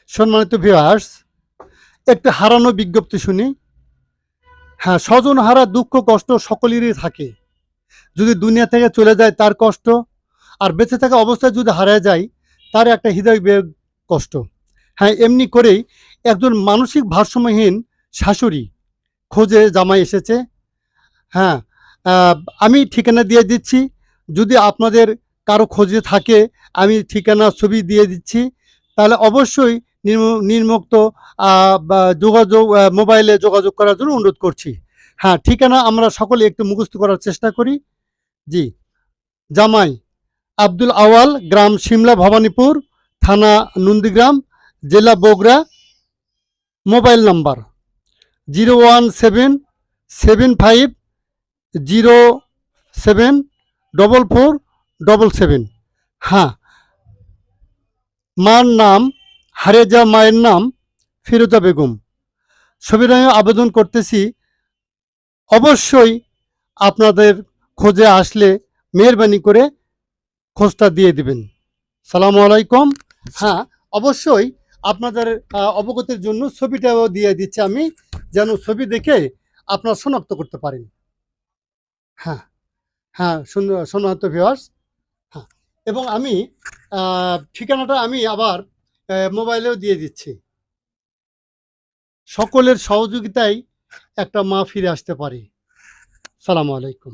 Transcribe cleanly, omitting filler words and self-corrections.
সম্মানিত ভিউয়ার্স, একটা হারানো বিজ্ঞপ্তি শুনি। হ্যাঁ, স্বজন হারা দুঃখ কষ্ট সকলেরই থাকে। যদি দুনিয়া থেকে চলে যায় তার কষ্ট, আর বেঁচে থাকা অবস্থায় যদি হারিয়ে যায় তার একটা হৃদয় বিয়োগ কষ্ট। হ্যাঁ, এমনি করেই একজন মানসিক ভারসাম্যহীন শাশুড়ি খোঁজে জামাই এসেছে। হ্যাঁ, আহ, আমি ঠিকানা দিয়ে দিচ্ছি। যদি আপনাদের কারো খোঁজে থাকে, আমি ঠিকানা ছবি দিয়ে দিচ্ছি। তাহলে অবশ্যই নির্মুক্ত বা যোগাযোগ মোবাইলে যোগাযোগ করার জন্য অনুরোধ করছি। হ্যাঁ, ঠিকানা আমরা সকলে একটু মুখস্থ করার চেষ্টা করি। জি, জামাই আব্দুল আওয়াল, গ্রাম সিমলা ভবানীপুর, থানা নন্দীগ্রাম, জেলা বগুড়া। Mobile number 01775074477। হ্যাঁ, মার নাম হারিয়ে যাওয়া মায়ের নাম ফিরোজা বেগম। সবিনয়ে আবেদন করতেছি, অবশ্যই আপনাদের খোঁজে আসলে মেহরবানি করে খোঁজটা দিয়ে দিবেন। সালামু আলাইকুম। হ্যাঁ, অবশ্যই আপনাদের অবগতির জন্য ছবিটাও দিয়ে দিচ্ছি আমি, যেন ছবি দেখে আপনারা শনাক্ত করতে পারেন। হ্যাঁ, হ্যাঁ, সম্মানিত ভিউয়ার্স। হ্যাঁ, এবং আমি ঠিকানাটা আমি আবার মোবাইলেও দিয়ে দিচ্ছি। সকলের সহযোগিতায় একটা মা ফিরে আসতে পারে। সালামু আলাইকুম।